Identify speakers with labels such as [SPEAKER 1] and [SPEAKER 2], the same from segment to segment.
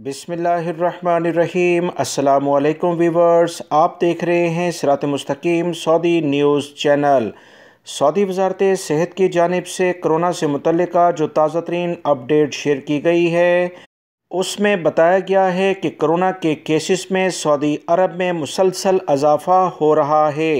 [SPEAKER 1] बिस्मिल्लाहिर्रहमानिर्रहीम। अस्सलामुअलैकुम वीवर्स, आप देख रहे हैं सिरात मुस्तकीम सऊदी न्यूज़ चैनल। सऊदी वज़ारत सेहत की जानिब से कोरोना से मुतल्लिका जो ताज़ा तरीन अपडेट शेयर की गई है, उसमें बताया गया है कि कोरोना के केसेस में सऊदी अरब में मुसलसल इजाफ़ा हो रहा है।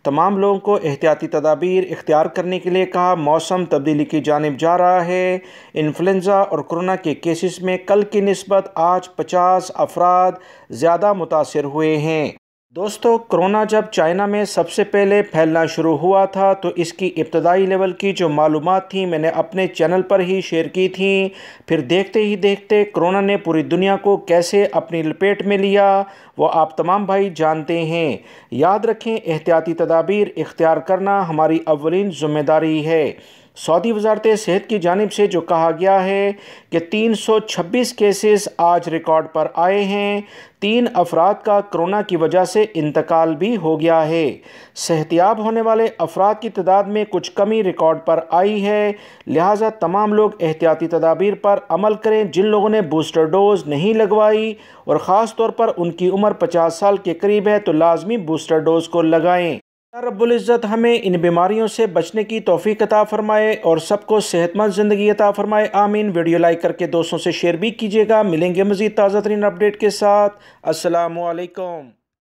[SPEAKER 1] तमाम लोगों को एहतियाती तदाबीर इख्तियार करने के लिए कहा। मौसम तब्दीली की जानिब जा रहा है। इन्फ्लुएंज़ा और कोरोना के केसेस में कल की निस्बत आज 50 अफराद ज़्यादा मुतासर हुए हैं। दोस्तों, कोरोना जब चाइना में सबसे पहले फैलना शुरू हुआ था तो इसकी इब्तदाई लेवल की जो मालूमात थी मैंने अपने चैनल पर ही शेयर की थी। फिर देखते ही देखते कोरोना ने पूरी दुनिया को कैसे अपनी लपेट में लिया वो आप तमाम भाई जानते हैं। याद रखें, एहतियाती तदाबीर इख्तियार करना हमारी अव्वलीन ज़िम्मेदारी है। सऊदी वज़ारत सेहत की जानिब से जो कहा गया है कि 326 केसेस आज रिकॉर्ड पर आए हैं। 3 अफराद का कोरोना की वजह से इंतकाल भी हो गया है। सेहतियाब होने वाले अफराद की तादाद में कुछ कमी रिकॉर्ड पर आई है, लिहाजा तमाम लोग एहतियाती तदाबीर पर अमल करें। जिन लोगों ने बूस्टर डोज नहीं लगवाई और ख़ास तौर पर उनकी उम्र 50 साल के करीब है तो लाजमी बूस्टर डोज को लगाएं। रब्बुल इज़्ज़त हमें इन बीमारियों से बचने की तौफीक अता फरमाए और सबको सेहतमंद ज़िंदगी अता फरमाए। आमीन। वीडियो लाइक करके दोस्तों से शेयर भी कीजिएगा। मिलेंगे मज़ीद ताज़ा तरीन अपडेट के साथ। अस्सलामु अलैकुम।